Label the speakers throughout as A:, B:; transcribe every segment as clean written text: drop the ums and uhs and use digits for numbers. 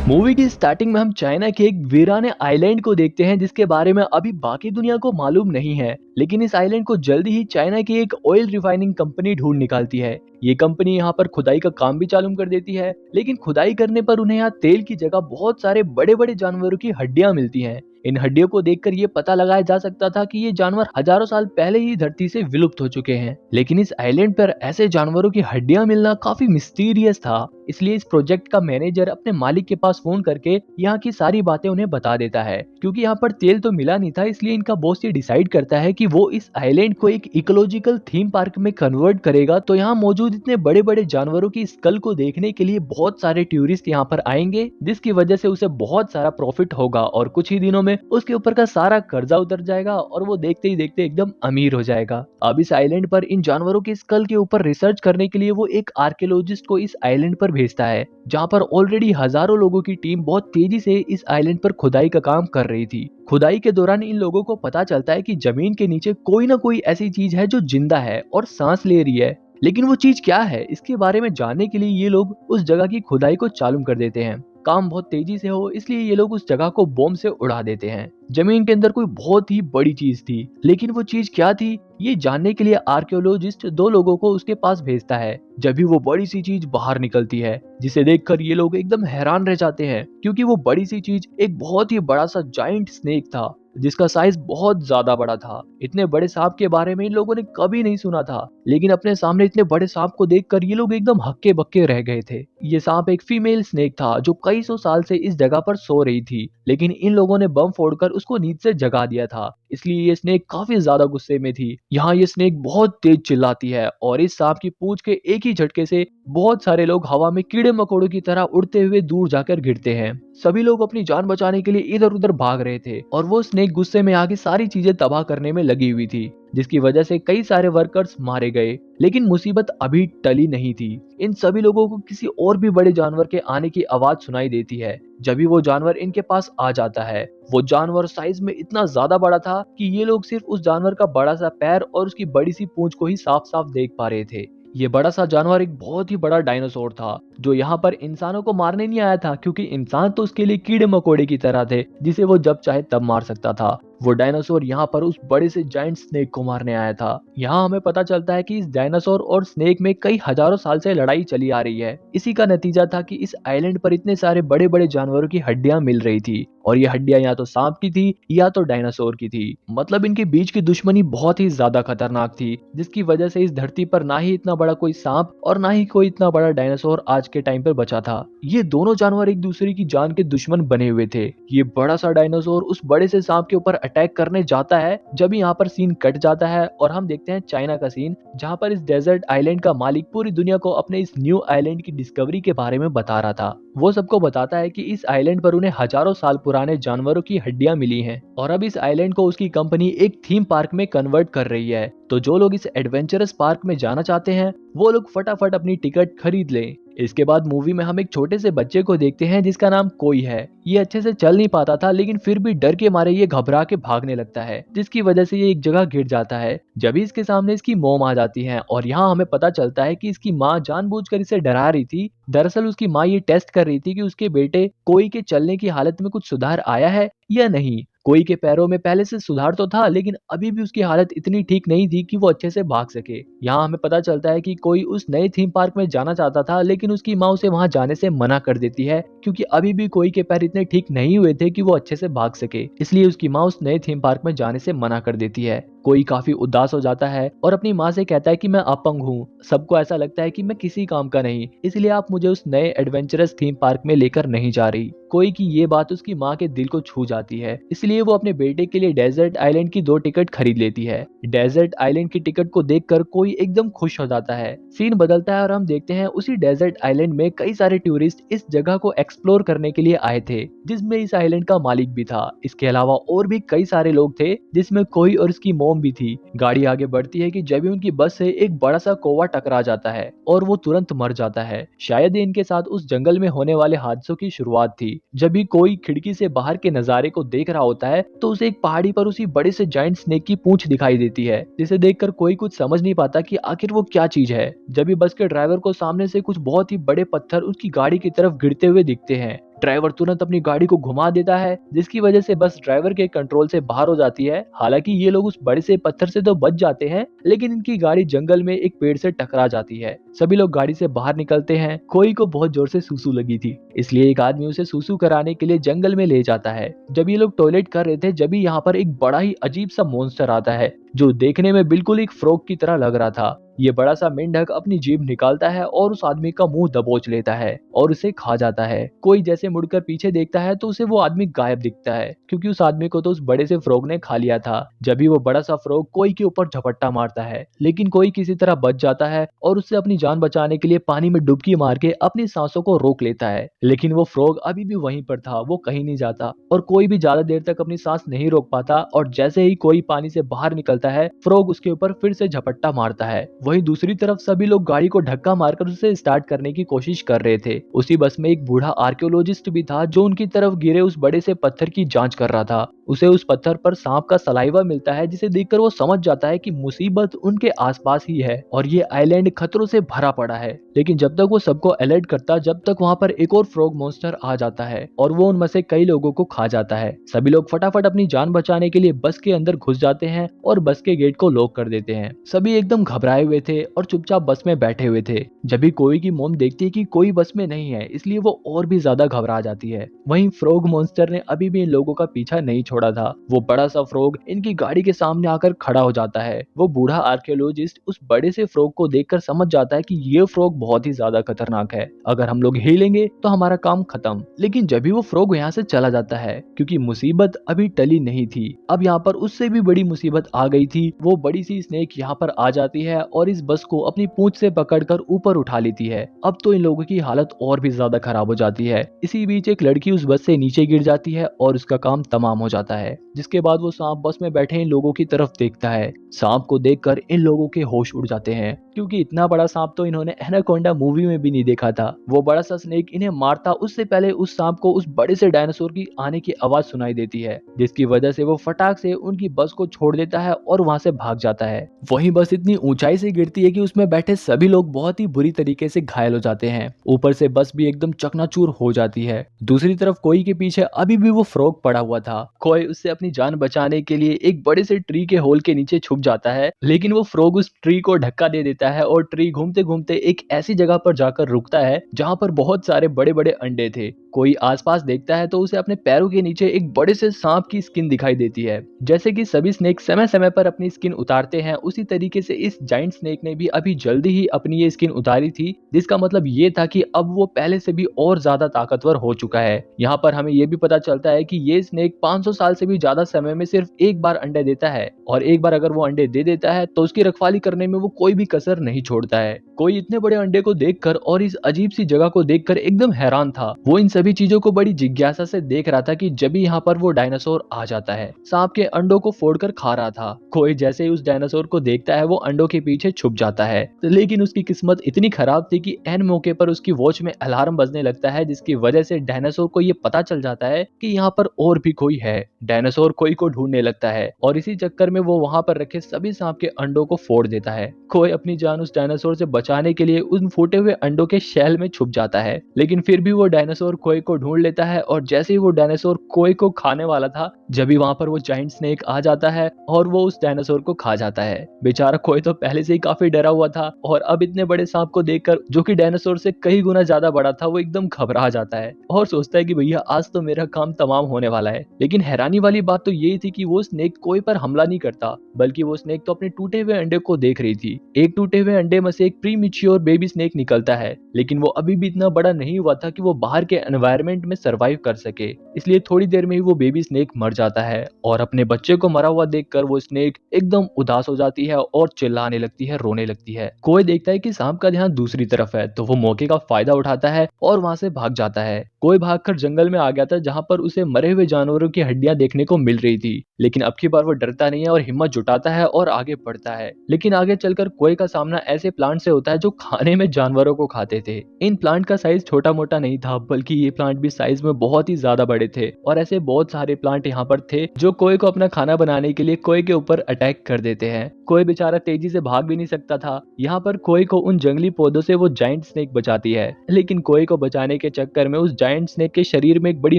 A: Movie की starting में हम चाइना के एक वीराने आइलैंड को देखते हैं जिसके बारे में अभी बाकी दुनिया को मालूम नहीं है। लेकिन इस आइलैंड को जल्दी ही चाइना की एक ऑयल रिफाइनिंग कंपनी ढूंढ निकालती है। ये कंपनी यहाँ पर खुदाई का काम भी चालू कर देती है, लेकिन खुदाई करने पर उन्हें यहाँ तेल की जगह बहुत सारे बड़े बड़े जानवरों की हड्डियां मिलती हैं। इन हड्डियों को देखकर ये पता लगाया जा सकता था कि ये जानवर हजारों साल पहले ही धरती से विलुप्त हो चुके हैं। लेकिन इस आइलैंड पर ऐसे जानवरों की हड्डियां मिलना काफी मिस्टीरियस था। इसलिए इस प्रोजेक्ट का मैनेजर अपने मालिक के पास फोन करके यहाँ की सारी बातें उन्हें बता देता है। क्योंकि यहाँ पर तेल तो मिला नहीं था, इसलिए इनका बॉस ये डिसाइड करता है कि वो इस आइलैंड को एक इकोलॉजिकल थीम पार्क में कन्वर्ट करेगा। तो यहाँ मौजूद इतने बड़े बड़े जानवरों की स्कल को देखने के लिए बहुत सारे टूरिस्ट यहाँ पर आएंगे, जिसकी वजह से उसे बहुत सारा प्रॉफिट होगा और कुछ ही दिनों में उसके ऊपर का सारा कर्जा उतर जाएगा और वो देखते ही देखते एकदम अमीर हो जाएगा। अब इस आइलैंड पर इन जानवरों के स्कल के ऊपर रिसर्च करने के लिए वो एक आर्कियोलॉजिस्ट को इस आइलैंड पर भेजता है, जहाँ पर ऑलरेडी हजारों लोगों की टीम बहुत तेजी से इस आइलैंड पर खुदाई का काम कर रही थी। खुदाई के दौरान इन लोगों को पता चलता है कि जमीन के नीचे कोई ना कोई ऐसी चीज है जो जिंदा है और सांस ले रही है। लेकिन वो चीज क्या है, इसके बारे में जानने के लिए ये लोग उस जगह की खुदाई को चालू कर देते हैं। काम बहुत तेजी से हो इसलिए ये लोग उस जगह को बॉम्ब से उड़ा देते हैं। जमीन के अंदर कोई बहुत ही बड़ी चीज थी, लेकिन वो चीज क्या थी ये जानने के लिए आर्कियोलॉजिस्ट दो लोगों को उसके पास भेजता है। जब भी वो बड़ी सी चीज बाहर निकलती है, जिसे देखकर ये लोग एकदम हैरान रह जाते हैं, क्योंकि वो बड़ी सी चीज एक बहुत ही बड़ा सा जाइंट स्नेक था, जिसका साइज बहुत ज्यादा बड़ा था। इतने बड़े सांप के बारे में इन लोगों ने कभी नहीं सुना था, लेकिन अपने सामने इतने बड़े सांप को देखकर ये लोग एकदम हक्के बक्के रह गए थे। ये सांप एक फीमेल स्नेक था जो कई सौ साल से इस जगह पर सो रही थी, लेकिन इन लोगों ने बम फोड़कर उसको नींद से जगा दिया था। इसलिए ये स्नेक काफी ज्यादा गुस्से में थी। यहाँ ये स्नेक बहुत तेज चिल्लाती है और इस सांप की पूंछ के एक ही झटके से बहुत सारे लोग हवा में कीड़े मकोड़ों की तरह उड़ते हुए दूर जाकर गिरते हैं। सभी लोग अपनी जान बचाने के लिए इधर उधर भाग रहे थे और वो स्नेक गुस्से में आके सारी चीजें तबाह करने में लगी हुई थी, जिसकी वजह से कई सारे वर्कर्स मारे गए। लेकिन मुसीबत अभी टली नहीं थी। इन सभी लोगों को किसी और भी बड़े जानवर के आने की आवाज सुनाई देती है। जब भी वो जानवर इनके पास आ जाता है, वो जानवर साइज में इतना ज्यादा बड़ा था कि ये लोग सिर्फ उस जानवर का बड़ा सा पैर और उसकी बड़ी सी पूंछ को ही साफ साफ देख पा रहे थे। ये बड़ा सा जानवर एक बहुत ही बड़ा डायनासोर था, जो यहाँ पर इंसानों को मारने नहीं आया था, क्योंकि इंसान तो उसके लिए कीड़े मकोड़े की तरह थे जिसे वो जब चाहे तब मार सकता था। वो डायनासोर यहाँ पर उस बड़े से जाइंट स्नेक को मारने आया था। यहाँ हमें पता चलता है कि इस डायनासोर और स्नेक में कई हजारों साल से लड़ाई चली आ रही है। इसी का नतीजा था कि इस आइलैंड पर इतने सारे बड़े बड़े जानवरों की हड्डियां मिल रही थी, और ये हड्डियां या तो सांप की थी या तो डायनासोर की थी। मतलब इनके बीच की दुश्मनी बहुत ही ज्यादा खतरनाक थी, जिसकी वजह से इस धरती पर ना ही इतना बड़ा कोई सांप और ना ही कोई इतना बड़ा डायनासोर आज के टाइम पर बचा था। ये दोनों जानवर एक दूसरे की जान के दुश्मन बने हुए थे। ये बड़ा सा डायनासोर उस बड़े से सांप के ऊपर अटैक करने जाता है। जब यहाँ पर सीन कट जाता है और हम देखते हैं चाइना का सीन, जहाँ पर इस डेजर्ट आइलैंड का मालिक पूरी दुनिया को अपने इस न्यू आइलैंड की डिस्कवरी के बारे में बता रहा था। वो सबको बताता है कि इस आइलैंड पर उन्हें हजारों साल पुराने जानवरों की हड्डियां मिली हैं और अब इस आइलैंड को उसकी कंपनी एक थीम पार्क में कन्वर्ट कर रही है। तो जो लोग इस एडवेंचरस पार्क में जाना चाहते हैं वो लोग फटाफट अपनी टिकट खरीद लें। इसके बाद मूवी में हम एक छोटे से बच्चे को देखते हैं जिसका नाम कोई है। ये अच्छे से चल नहीं पाता था, लेकिन फिर भी डर के मारे ये घबरा के भागने लगता है, जिसकी वजह से ये एक जगह गिर जाता है। जब इसके सामने इसकी मॉम आ जाती है और यहाँ हमें पता चलता है कि इसकी माँ जानबूझकर इसे डरा रही थी। दरअसल उसकी माँ ये टेस्ट कर रही थी कि उसके बेटे कोई के चलने की हालत में कुछ सुधार आया है या नहीं। कोई के पैरों में पहले से सुधार तो था, लेकिन अभी भी उसकी हालत इतनी ठीक नहीं थी कि वो अच्छे से भाग सके। यहाँ हमें पता चलता है कि कोई उस नए थीम पार्क में जाना चाहता था, लेकिन उसकी माँ उसे वहां जाने से मना कर देती है, क्योंकि अभी भी कोई के पैर इतने ठीक नहीं हुए थे कि वो अच्छे से भाग सके। इसलिए उसकी माँ उस नए थीम पार्क में जाने से मना कर देती है। कोई काफी उदास हो जाता है और अपनी माँ से कहता है कि मैं अपंग हूँ, सबको ऐसा लगता है कि मैं किसी काम का नहीं, इसलिए आप मुझे उस नए एडवेंचरस थीम पार्क में लेकर नहीं जा रही। कोई की ये बात उसकी माँ के दिल को छू जाती है, इसलिए वो अपने बेटे के लिए डेजर्ट आइलैंड की 2 टिकट खरीद लेती है। डेजर्ट आइलैंड की टिकट को देखकर कोई एकदम खुश हो जाता है। सीन बदलता है और हम देखते हैं उसी डेजर्ट आइलैंड में कई सारे टूरिस्ट इस जगह को एक्सप्लोर करने के लिए आए थे, जिसमें इस आइलैंड का मालिक भी था। इसके अलावा और भी कई सारे लोग थे, जिसमें कोई और उसकी मॉम भी थी। गाड़ी आगे बढ़ती है कि जब भी उनकी बस से एक बड़ा सा कौवा टकरा जाता है और वो तुरंत मर जाता है। शायद ये इनके साथ उस जंगल में होने वाले हादसों की शुरुआत थी। जब भी कोई खिड़की से बाहर के नजारे को देख रहा होता है तो उसे एक पहाड़ी पर उसी बड़े से जाइंट स्नेक की पूंछ दिखाई देती है, जिसे देखकर कोई कुछ समझ नहीं पाता कि आखिर वो क्या चीज है। जब भी बस के ड्राइवर को सामने से कुछ बहुत ही बड़े पत्थर उसकी गाड़ी की तरफ गिरते हुए दिखते हैं, ड्राइवर तुरंत अपनी गाड़ी को घुमा देता है, जिसकी वजह से बस ड्राइवर के कंट्रोल से बाहर हो जाती है। हालांकि ये लोग उस बड़े से पत्थर से तो बच जाते हैं, लेकिन इनकी गाड़ी जंगल में एक पेड़ से टकरा जाती है। सभी लोग गाड़ी से बाहर निकलते हैं। कोई को बहुत जोर से सूसू लगी थी, इसलिए एक आदमी उसे सूसू कराने के लिए जंगल में ले जाता है। जब ये लोग टॉयलेट कर रहे थे, जब यहाँ पर एक बड़ा ही अजीब सा मॉन्स्टर आता है, जो देखने में बिल्कुल एक फ्रॉग की तरह लग रहा था। ये बड़ा सा मेंढक अपनी जीभ निकालता है और उस आदमी का मुंह दबोच लेता है और उसे खा जाता है। कोई जैसे मुड़कर पीछे देखता है तो उसे वो आदमी गायब दिखता है, क्योंकि उस आदमी को तो उस बड़े से फ्रॉग ने खा लिया था। जब भी वो बड़ा सा फ्रॉग कोई के ऊपर झपट्टा मारता है, लेकिन कोई किसी तरह बच जाता है और उससे अपनी जान बचाने के लिए पानी में डुबकी मार के अपनी सांसों को रोक लेता है। लेकिन वो फ्रॉग अभी भी वहीं पर था, वो कहीं नहीं जाता और कोई भी ज्यादा देर तक अपनी सांस नहीं रोक पाता। और जैसे ही कोई पानी से बाहर निकलता है, फ्रॉग उसके ऊपर फिर से झपट्टा मारता है। वहीं दूसरी तरफ सभी लोग गाड़ी को धक्का मारकर उसे स्टार्ट करने की कोशिश कर रहे थे। उसी बस में एक बूढ़ा आर्कियोलॉजिस्ट भी था, जो उनकी तरफ गिरे उस बड़े से पत्थर की जांच कर रहा था। उसे उस पत्थर पर सांप का सलाइवा मिलता है, जिसे देखकर वो समझ जाता है कि मुसीबत उनके आसपास ही है और ये आइलैंड खतरों से भरा पड़ा है। लेकिन जब तक वो सबको अलर्ट करता, जब तक वहां पर एक और फ्रॉग मॉन्स्टर आ जाता है और वो उनमें से कई लोगों को खा जाता है। सभी लोग फटाफट अपनी जान बचाने के लिए बस के अंदर घुस जाते हैं और बस के गेट को लॉक कर देते हैं। सभी एकदम घबराए हुए थे और चुपचाप बस में बैठे हुए थे। जब भी कोई की मॉम देखती है कि कोई बस में नहीं है, इसलिए वो और भी ज्यादा घबरा जाती है। वहीं फ्रॉग मॉन्स्टर ने अभी भी इन लोगों का पीछा नहीं छोड़ा था। वो बड़ा सा फ्रॉग इनकी गाड़ी के सामने आकर खड़ा हो जाता है। वो बूढ़ा आर्कियोलॉजिस्ट उस बड़े से फ्रॉग को देखकर समझ जाता है कि ये फ्रॉग बहुत ही ज्यादा खतरनाक है, अगर हम लोग हिलेंगे तो हमारा काम खत्म। लेकिन जब भी वो फ्रॉग यहाँ से चला जाता है, क्योंकि मुसीबत अभी टली नहीं थी, अब यहाँ पर उससे भी बड़ी मुसीबत आ गई थी। वो बड़ी सी स्नेक यहाँ पर आ जाती है और इस बस को अपनी पूंछ से पकड़कर ऊपर उठा लेती है। अब तो इन लोगों की हालत और भी ज्यादा खराब हो जाती है। इसी बीच एक लड़की उस बस से नीचे गिर जाती है और उसका काम तमाम हो जाता है। जिसके बाद वो सांप बस में बैठे इन लोगों की तरफ देखता है। सांप को देखकर इन लोगों के होश उड़ जाते हैं, क्योंकि इतना बड़ा सांप तो इन्होंने एनाकोंडा मूवी में भी नहीं देखा था। वो बड़ा सा स्नेक इन्हें मारता उससे पहले उस सांप को उस बड़े से डायनासोर की आने की आवाज सुनाई देती है, जिसकी वजह से वो फटाक से उनकी बस को छोड़ देता है और वहां से भाग जाता है। वहीं बस इतनी ऊंचाई से गिरती है कि उसमें बैठे सभी लोग बहुत ही बुरी तरीके से घायल हो जाते हैं। ऊपर से बस भी एकदम चकनाचूर हो जाती है। दूसरी तरफ कोई के पीछे अभी भी वो फ्रॉग पड़ा हुआ था। कोई उससे अपनी जान बचाने के लिए एक बड़े से ट्री के होल के नीचे छुप जाता है, लेकिन वो फ्रॉग उस ट्री को धक्का दे देता है और ट्री घूमते घूमते एक ऐसी जगह पर जाकर रुकता है जहां पर बहुत सारे बड़े बड़े अंडे थे। कोई आसपास देखता है तो उसे अपने पैरों के नीचे एक बड़े से सांप की स्किन दिखाई देती है। जैसे कि सभी स्नेक समय समय पर अपनी स्किन उतारते हैं, उसी तरीके से इस जाइंट स्नेक ने भी अभी जल्दी ही अपनी ये स्किन उतारी थी, जिसका मतलब ये था कि अब वो पहले से भी और ज्यादा ताकतवर हो चुका है। यहाँ पर हमें ये भी पता चलता है कि ये स्नेक 500 साल से भी ज्यादा समय में सिर्फ एक बार अंडे देता है, और एक बार अगर वो अंडे दे देता है तो उसकी रखवाली करने में वो कोई भी कसर नहीं छोड़ता है। कोई इतने बड़े अंडे को देखकर और इस अजीब सी जगह को देखकर एकदम हैरान था। वो इन सभी चीजों को बड़ी जिज्ञासा से देख रहा था कि जब भी यहाँ पर वो डायनासोर आ जाता है, सांप के अंडों को फोड़कर खा रहा था। कोई जैसे ही उस डायनासोर को देखता है वो अंडों के पीछे छुप जाता है। लेकिन उसकी किस्मत इतनी खराब थी कि एन मौके पर उसकी वॉच में अलार्म बजने लगता है, जिसकी वजह से डायनासोर को ये पता चल जाता है कि यहाँ पर और भी कोई है। डायनासोर कोई को ढूंढने लगता है और इसी चक्कर में वो वहां पर रखे सभी सांप के अंडों को फोड़ देता है। कोई अपनी जान उस डायनासोर से बचाने के लिए उन फूटे हुए अंडों के शैल में छुप जाता है, लेकिन फिर भी वो डायनासोर कोई को ढूंढ लेता है। और जैसे ही वो डायनासोर कोई को खाने वाला था, जब भी वहां पर वो जाइंट स्नेक आ जाता है और वो उस डायनासोर को खा जाता है। बेचारा कोई तो पहले से ही काफी डरा हुआ था और अब इतने बड़े सांप को देखकर, जो कि डायनासोर से कई गुना ज्यादा बड़ा था, वो एकदम घबरा जाता है और सोचता है कि भैया आज तो मेरा काम तमाम होने वाला है। लेकिन हैरानी वाली बात तो यही थी कि वो स्नेक कोई पर हमला नहीं करता, बल्कि वो स्नेक तो अपने टूटे हुए अंडे को देख रही थी। एक टूटे हुए अंडे में से एक प्रीमेच्योर बेबी स्नेक निकलता है, लेकिन वो अभी भी इतना बड़ा नहीं हुआ था कि वो बाहर के एनवायरनमेंट में सरवाइव कर सके। इसलिए थोड़ी देर में ही वो बेबी स्नेक मर जाता है और अपने बच्चे को मरा हुआ देखकर वो स्नेक एकदम उदास हो जाती है और चिल्लाने लगती है, रोने लगती है। कोई देखता है कि सांप का ध्यान दूसरी तरफ है, तो वो मौके का फायदा उठाता है और वहां से भाग जाता है। कोई भागकर जंगल में आ गया था, जहां पर उसे मरे हुए जानवरों की हड्डियां देखने को मिल रही थी। लेकिन अब की बार वो डरता नहीं है और हिम्मत जुटाता है और आगे बढ़ता है। लेकिन आगे चलकर कोई का सामना ऐसे प्लांट से होता है जो खाने में जानवरों को खाते थे। इन प्लांट का साइज छोटा मोटा नहीं था, बल्कि ये प्लांट भी साइज में बहुत ही ज्यादा बड़े थे। और ऐसे बहुत सारे प्लांट यहाँ पर थे जो कोई को अपना खाना बनाने के लिए कोई के ऊपर अटैक कर देते हैं। कोई बेचारा तेजी से भाग भी नहीं सकता था। यहाँ पर कोई को उन जंगली पौधों से वो जाइंट स्नेक बचाती है, लेकिन कोई को बचाने के चक्कर में उस जायंट स्नेक के शरीर में एक बड़ी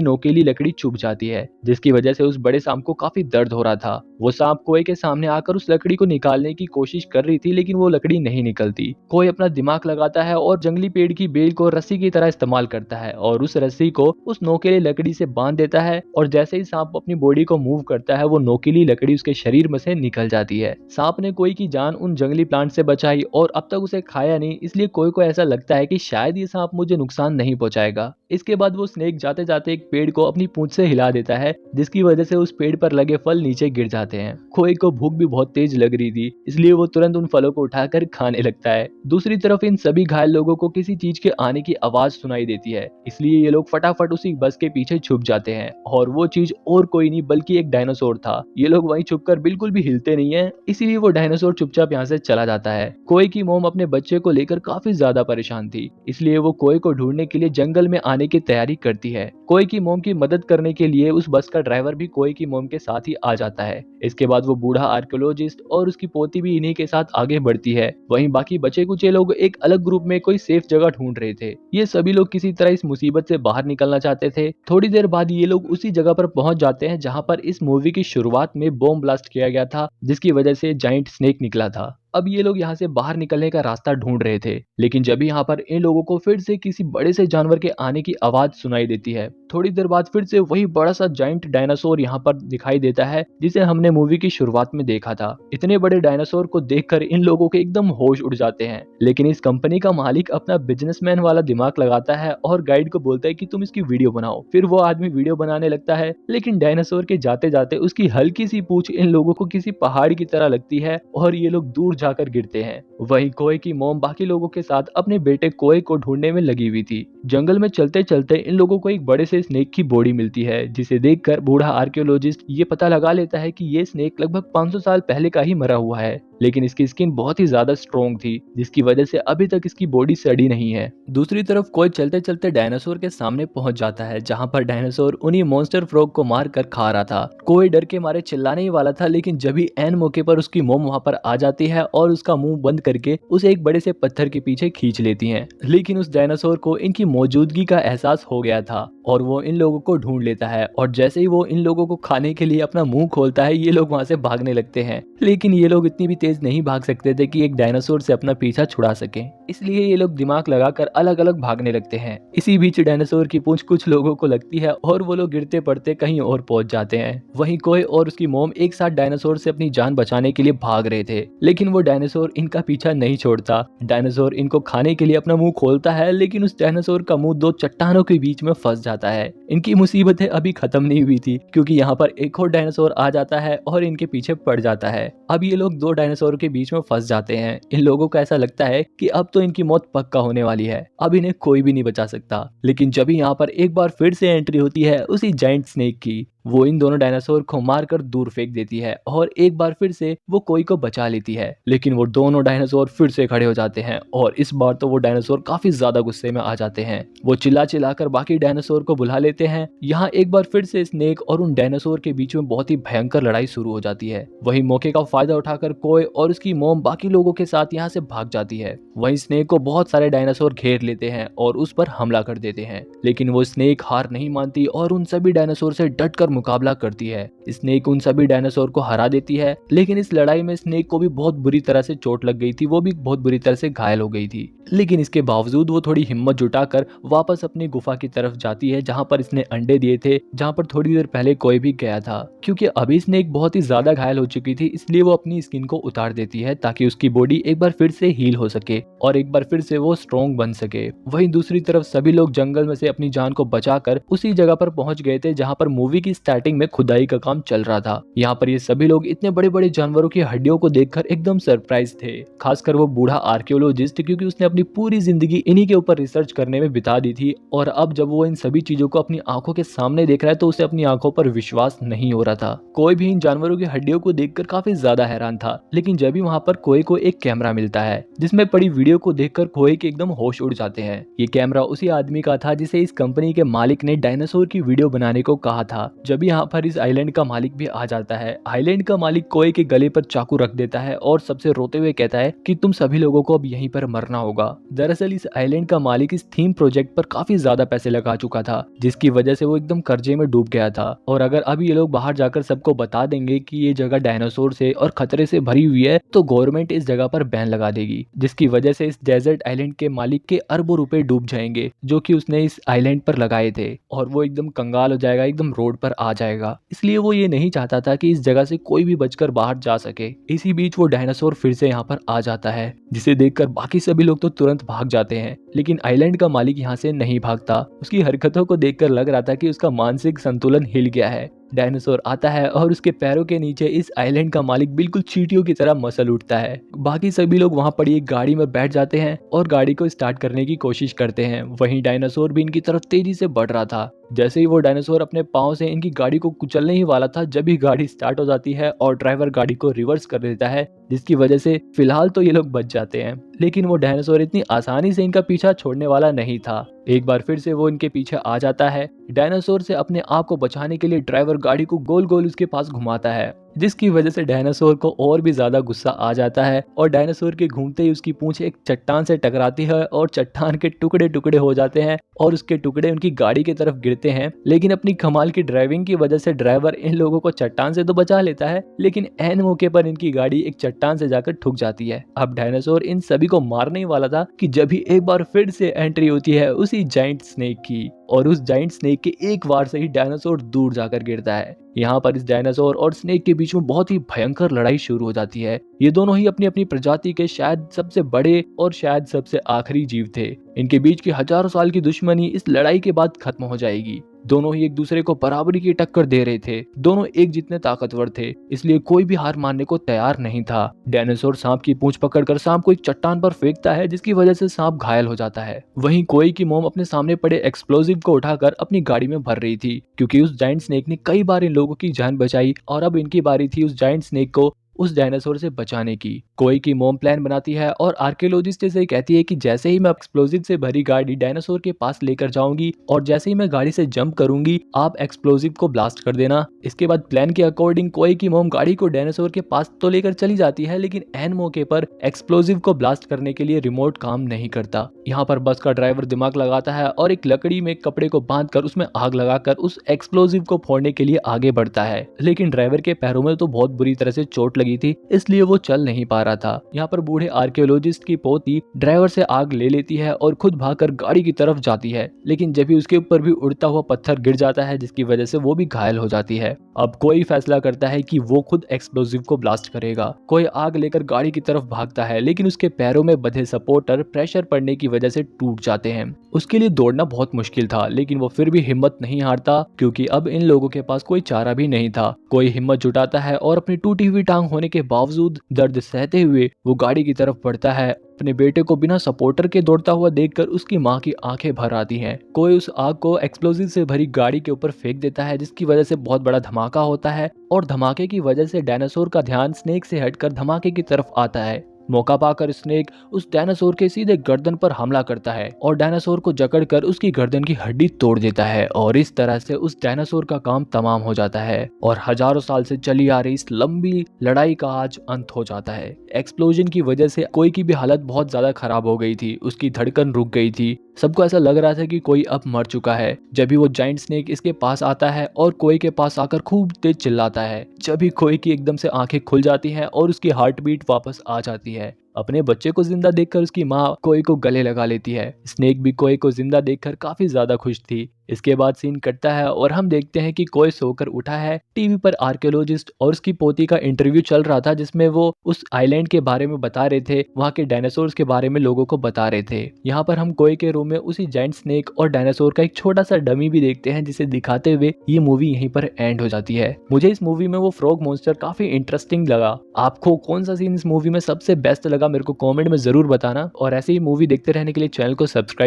A: नोकीली लकड़ी चुभ जाती है, जिसकी वजह से उस बड़े सांप को काफी दर्द हो रहा था। वो सांप कोए के सामने आकर उस लकड़ी को निकालने की कोशिश कर रही थी, लेकिन वो लकड़ी नहीं निकलती। कोए अपना दिमाग लगाता है और जंगली पेड़ की बेल को रस्सी की तरह इस्तेमाल करता है और उस रस्सी को उस नोकीली लकड़ी से बांध देता है, और जैसे ही सांप अपनी बॉडी को मूव करता है वो नोकीली लकड़ी उसके शरीर में से निकल जाती है। सांप ने कोई की जान उन जंगली प्लांट से बचाई और अब तक उसे खाया नहीं, इसलिए कोई को ऐसा लगता है कि शायद ये सांप मुझे नुकसान नहीं पहुंचाएगा। इसके बाद वो स्नेक जाते जाते एक पेड़ को अपनी पूंछ से हिला देता है, जिसकी वजह से उस पेड़ पर लगे फल नीचे गिर जाते हैं। कोई को भूख भी बहुत तेज लग रही थी, इसलिए वो तुरंत उन फलों को उठाकर खाने लगता है। दूसरी तरफ इन सभी घायल लोगों को किसी चीज के आने की आवाज सुनाई देती है, इसलिए ये लोग फटाफट उसी बस के पीछे छुप जाते हैं, और वो चीज और कोई नहीं बल्कि एक डायनासोर था। ये लोग वहीं छुपकर बिल्कुल भी हिलते नहीं है, इसीलिए वो डायनासोर चुपचाप यहाँ से चला जाता है। कोई की मोम अपने बच्चे को लेकर काफी ज्यादा परेशान थी, इसलिए वो कोई को ढूंढने के लिए जंगल में आने की तैयारी करती है। कोई की मोम की मदद करने के लिए उस बस का ड्राइवर भी कोई की मोम के साथ ही आ जाता है। इसके बाद वो बूढ़ा आर्कियोलॉजिस्ट और उसकी पोती भी इन्हीं के साथ आगे बढ़ती है। वहीं बाकी बचे कुचे लोग एक अलग ग्रुप में कोई सेफ जगह ढूंढ रहे थे। ये सभी लोग किसी तरह इस मुसीबत से बाहर निकलना चाहते थे। थोड़ी देर बाद ये लोग उसी जगह पर पहुंच जाते हैं जहां पर इस मूवी की शुरुआत में बॉम्ब ब्लास्ट किया गया था, जिसकी वजह से जायंट स्नेक निकला था। अब ये लोग यहाँ से बाहर निकलने का रास्ता ढूंढ रहे थे, लेकिन जब यहाँ पर इन लोगों को फिर से किसी बड़े से जानवर के आने की आवाज सुनाई देती है। थोड़ी देर बाद फिर से वही बड़ा सा जायंट डायनासोर यहाँ पर दिखाई देता है, जिसे हमने मूवी की शुरुआत में देखा था। इतने बड़े डायनासोर को देखकर इन लोगों के एकदम होश उड़ जाते हैं, लेकिन इस कंपनी का मालिक अपना बिजनेसमैन वाला दिमाग लगाता है और गाइड को बोलता है कि तुम इसकी वीडियो बनाओ। फिर वो आदमी वीडियो बनाने लगता है, लेकिन डायनासोर के जाते जाते उसकी हल्की सी पूंछ इन लोगों को किसी पहाड़ की तरह लगती है और ये लोग दूर जाकर गिरते हैं। वहीं कोए की मोम बाकी लोगों के साथ अपने बेटे कोए को ढूंढने में लगी हुई थी। जंगल में चलते चलते इन लोगों को एक बड़े से स्नेक की बॉडी मिलती है, जिसे देखकर बूढ़ा आर्कियोलॉजिस्ट ये पता लगा लेता है कि ये स्नेक लगभग 500 साल पहले का ही मरा हुआ है, लेकिन इसकी स्किन बहुत ही ज्यादा स्ट्रॉन्ग थी, जिसकी वजह से अभी तक इसकी बॉडी सड़ी नहीं है। दूसरी तरफ कोई चलते चलते डायनासोर के सामने पहुंच जाता है, जहां पर डायनासोर उन्हीं मॉन्स्टर फ्रॉग को मार कर खा रहा था। कोई डर के मारे चिल्लाने ही वाला था, लेकिन जब ही एन मौके पर उसकी मोम वहां पर आ जाती है और उसका मुंह बंद करके उसे एक बड़े से पत्थर के पीछे खींच लेती हैं। लेकिन उस डायनासोर को इनकी मौजूदगी का एहसास हो गया था और वो इन लोगों को ढूंढ लेता है, और जैसे ही वो इन लोगों को खाने के लिए अपना मुंह खोलता है, ये लोग वहां से भागने लगते हैं। लेकिन ये लोग इतनी भी तेज नहीं भाग सकते थे कि एक डायनासोर से अपना पीछा छुड़ा सके, इसलिए ये लोग दिमाग लगाकर अलग अलग भागने लगते हैं। इसी बीच डायनासोर की पूंछ कुछ लोगों को लगती है और वो लोग गिरते पड़ते कहीं और पहुंच जाते हैं। वहीं कोई और उसकी मोम एक साथ डायनासोर से अपनी जान बचाने के लिए भाग रहे थे, लेकिन वो डायनासोर इनका पीछा नहीं छोड़ता। डायनासोर इनको खाने के लिए अपना मुंह खोलता है, लेकिन उस डायनासोर का मुंह दो चट्टानों के बीच में फंस जाता है। इनकी मुसीबतें अभी खत्म नहीं हुई थी, क्योंकि यहाँ पर एक और डायनासोर आ जाता है और इनके पीछे पड़ जाता है। अब ये लोग दो डायनासोर के बीच में फंस जाते हैं। इन लोगों को ऐसा लगता है कि अब तो इनकी मौत पक्का होने वाली है, अब इन्हें कोई भी नहीं बचा सकता। लेकिन जब यहाँ पर एक बार फिर से एंट्री होती है उसी जायंट स्नेक की, वो इन दोनों डायनासोर को मारकर दूर फेंक देती है और एक बार फिर से वो कोई को बचा लेती है। लेकिन वो दोनों डायनासोर फिर से खड़े हो जाते हैं और इस बार तो वो डायनासोर काफी ज्यादा गुस्से में आ जाते हैं। वो चिल्ला चिल्लाकर बाकी डायनासोर को बुला लेते हैं। यहाँ एक बार फिर से स्नेक और उन डायनासोर के बीच में बहुत ही भयंकर लड़ाई शुरू हो जाती है। वही मौके का फायदा उठाकर कोई और उसकी मोम बाकी लोगों के साथ यहाँ से भाग जाती है। वहीं स्नेक को बहुत सारे डायनासोर घेर लेते हैं और उस पर हमला कर देते हैं, लेकिन वो स्नेक हार नहीं मानती और उन सभी डायनासोर से डटकर मुकाबला करती है। स्नेक उन सभी डायनासोर को हरा देती है, लेकिन इस लड़ाई में स्नेक को भी बहुत बुरी तरह से चोट लग गई थी, वो भी बहुत बुरी तरह से घायल हो गई थी। लेकिन इसके बावजूद वो थोड़ी हिम्मत जुटाकर वापस अपनी गुफा की तरफ जाती है, जहां पर इसने अंडे दिए थे, जहां पर थोड़ी देर पहले कोई भी गया था। क्योंकि अभी स्नेक बहुत ही ज्यादा घायल हो चुकी थी, इसलिए वो अपनी स्किन को उतार देती है ताकि उसकी बॉडी एक बार फिर से हील हो सके और एक बार फिर से वो स्ट्रॉन्ग बन सके। वहीं दूसरी तरफ सभी लोग जंगल में से अपनी जान को बचाकर उसी जगह पर पहुंच गए थे जहां पर मूवी की स्टार्टिंग में खुदाई का काम चल रहा था। यहाँ पर ये सभी लोग इतने बड़े बड़े जानवरों की हड्डियों को देखकर एकदम सरप्राइज थे, खासकर वो बूढ़ा आर्कियोलॉजिस्ट, क्योंकि उसने अपनी पूरी जिंदगी इन्हीं के ऊपर रिसर्च करने में बिता दी थी और अब जब वो इन सभी चीजों को अपनी आंखों के सामने देख रहा है तो उसे अपनी आंखों पर विश्वास नहीं हो रहा था। कोई भी इन जानवरों की हड्डियों को देखकर काफी ज्यादा हैरान था, लेकिन जब भी वहाँ पर कोई को एक कैमरा मिलता है जिसमें पड़ी वीडियो को देखकर कोई के एकदम होश उड़ जाते हैं। ये कैमरा उसी आदमी का था जिसे इस कंपनी के मालिक ने डायनासोर की वीडियो बनाने को कहा था। जब यहाँ पर इस आइलैंड का मालिक भी आ जाता है, आइलैंड का मालिक कोई के गले पर चाकू रख देता है और सबसे रोते हुए कहता है कि तुम सभी लोगों को अब यहीं पर मरना होगा। दरअसल इस आइलैंड का मालिक इस थीम प्रोजेक्ट पर काफी ज्यादा पैसे लगा चुका था, जिसकी वजह से वो एकदम कर्जे में डूब गया था। और अगर अब ये लोग बाहर जाकर सबको बता देंगे कि ये जगह डायनासोर से और खतरे से भरी हुई है तो गवर्नमेंट इस जगह पर बैन लगा देगी, जिसकी वजह से इस डेजर्ट आइलैंड के मालिक के अरबों रुपए डूब जाएंगे जो कि उसने इस आइलैंड पर लगाए थे, और वो एकदम कंगाल हो जाएगा, एकदम रोड पर आ जाएगा। इसलिए वो ये नहीं चाहता था कि इस जगह से कोई भी बचकर बाहर जा सके। इसी बीच वो डायनासोर फिर से यहाँ पर आ जाता है, जिसे देखकर बाकी सभी लोग तो तुरंत भाग जाते हैं, लेकिन आइलैंड का मालिक यहाँ से नहीं भागता। उसकी हरकतों को देखकर लग रहा था कि उसका मानसिक संतुलन हिल गया है। डायनासोर आता है और उसके पैरों के नीचे इस आइलैंड का मालिक बिल्कुल चींटियों की तरह मसल उठता है। बाकी सभी लोग वहां पड़ी एक गाड़ी में बैठ जाते हैं और गाड़ी को स्टार्ट करने की कोशिश करते हैं। वहीं डायनासोर भी इनकी तरफ तेजी से बढ़ रहा था। जैसे ही वो डायनासोर अपने पांव से इनकी गाड़ी को कुचलने ही वाला था, जब ही गाड़ी स्टार्ट हो जाती है और ड्राइवर गाड़ी को रिवर्स कर देता है, जिसकी वजह से फिलहाल तो ये लोग बच जाते हैं। लेकिन वो डायनासोर इतनी आसानी से इनका पीछा छोड़ने वाला नहीं था। एक बार फिर से वो इनके पीछे आ जाता है। डायनासोर से अपने आप को बचाने के लिए ड्राइवर गाड़ी को गोल गोल उसके पास घुमाता है, जिसकी वजह से डायनासोर को और भी ज्यादा गुस्सा आ जाता है और डायनासोर के घूमते ही उसकी पूंछ एक चट्टान से टकराती है और चट्टान के टुकड़े टुकड़े हो जाते हैं और उसके टुकड़े उनकी गाड़ी की तरफ गिरते हैं। लेकिन अपनी कमाल की ड्राइविंग की वजह से ड्राइवर इन लोगों को चट्टान से तो बचा लेता है, लेकिन ऐन मौके पर इनकी गाड़ी एक चट्टान से जाकर ठुक जाती है। अब डायनासोर इन सभी को मारने ही वाला था कि जब ही एक बार फिर से एंट्री होती है उसी जाइंट स्नेक की, और उस जाइंट स्नेक के एक वार से ही डायनासोर दूर जाकर गिरता है। यहाँ पर इस डायनासोर और स्नेक के बीच में बहुत ही भयंकर लड़ाई शुरू हो जाती है। ये दोनों ही अपनी अपनी प्रजाति के शायद सबसे बड़े और शायद सबसे आखिरी जीव थे। इनके बीच की हजारों साल की दुश्मनी इस लड़ाई के बाद खत्म हो जाएगी। दोनों ही एक दूसरे को बराबरी की टक्कर दे रहे थे। दोनों एक जितने ताकतवर थे, इसलिए कोई भी हार मानने को तैयार नहीं था। डायनासोर सांप की पूंछ पकड़कर सांप को एक चट्टान पर फेंकता है, जिसकी वजह से सांप घायल हो जाता है। वहीं कोई की मोम अपने सामने पड़े एक्सप्लोजिव को उठाकर अपनी गाड़ी में भर रही थी, क्योंकि उस जायंट स्नेक ने कई बार इन लोगों की जान बचाई और अब इनकी बारी थी उस जायंट स्नेक को उस डायनासोर से बचाने की। कोई की मोम प्लान बनाती है और आर्कियोलॉजिस्ट से कहती है कि जैसे ही मैं एक्सप्लोजिव से भरी गाड़ी डायनासोर के पास लेकर जाऊंगी और जैसे ही मैं गाड़ी से जंप करूंगी, आप एक्सप्लोजिव को ब्लास्ट कर देना। इसके बाद प्लान के अकॉर्डिंग कोई की मोम गाड़ी को डायनासोर के पास तो लेकर चली जाती है, लेकिन एन मौके पर एक्सप्लोजिव को ब्लास्ट करने के लिए रिमोट काम नहीं करता। यहाँ पर बस का ड्राइवर दिमाग लगाता है और एक लकड़ी में कपड़े को बांधकर उसमें आग लगाकर उस एक्सप्लोजिव को फोड़ने के लिए आगे बढ़ता है, लेकिन ड्राइवर के पैरों में तो बहुत बुरी तरह से चोट लगी थी, इसलिए वो चल नहीं पा रहा था। यहाँ पर बूढ़े आर्कियोलॉजिस्ट की पोती ड्राइवर से आग ले लेती है और खुद भागकर गाड़ी की तरफ जाती है, लेकिन जब भी उसके ऊपर भी उड़ता हुआ पत्थर गिर जाता है, जिसकी वजह से वो भी घायल हो जाती है। अब कोई फैसला करता है कि वो खुद एक्सप्लोजिव को ब्लास्ट करेगा। कोई आग लेकर गाड़ी की तरफ भागता है, लेकिन उसके पैरों में बंधे सपोर्टर प्रेशर पड़ने की वजह से टूट जाते हैं। उसके लिए दौड़ना बहुत मुश्किल था, लेकिन वो फिर भी हिम्मत नहीं हारता, क्योंकि अब इन लोगों के पास कोई चारा भी नहीं था। कोई हिम्मत जुटाता है और अपनी टूटी हुई टांग होने के बावजूद दर्द सहते हुए वो गाड़ी की तरफ बढ़ता है। अपने बेटे को बिना सपोर्टर के दौड़ता हुआ देखकर उसकी माँ की आंखें भर आती हैं। कोई उस आग को एक्सप्लोजिव से भरी गाड़ी के ऊपर फेंक देता है, जिसकी वजह से बहुत बड़ा धमाका होता है और धमाके की वजह से डायनासोर का ध्यान स्नेक से हटकर धमाके की तरफ आता है। मौका पाकर स्नेक उस डायनासोर के सीधे गर्दन पर हमला करता है और डायनासोर को जकड़कर उसकी गर्दन की हड्डी तोड़ देता है, और इस तरह से उस डायनासोर का काम तमाम हो जाता है और हजारों साल से चली आ रही इस लंबी लड़ाई का आज अंत हो जाता है। एक्सप्लोजन की वजह से कोई की भी हालत बहुत ज्यादा खराब हो गई थी, उसकी धड़कन रुक गई थी। सबको ऐसा लग रहा था कि कोई अब मर चुका है। जब भी वो जाइंट स्नेक इसके पास आता है और कोई के पास आकर खूब तेज चिल्लाता है, जब भी कोई की एकदम से आंखें खुल जाती हैं और उसकी हार्ट बीट वापस आ जाती है। अपने बच्चे को जिंदा देखकर उसकी माँ कोई को गले लगा लेती है। स्नेक भी कोई को जिंदा देखकर काफी ज्यादा खुश थी। इसके बाद सीन कटता है और हम देखते हैं कि कोई सोकर उठा है। टीवी पर आर्कियोलॉजिस्ट और उसकी पोती का इंटरव्यू चल रहा था, जिसमें वो उस आइलैंड के बारे में बता रहे थे, वहाँ के डायनासोर्स के बारे में लोगों को बता रहे थे। यहाँ पर हम कोई के रूम में उसी जाइंट स्नेक और डायनासोर का एक छोटा सा डमी भी देखते हैं, जिसे दिखाते हुए ये मूवी यहीं पर एंड हो जाती है। मुझे इस मूवी में वो फ्रॉग मॉन्स्टर काफी इंटरेस्टिंग लगा। आपको कौन सा सीन इस मूवी में सबसे बेस्ट लगा, मेरे को कमेंट में जरूर बताना, और ऐसे ही मूवी देखते रहने के लिए चैनल को सब्सक्राइब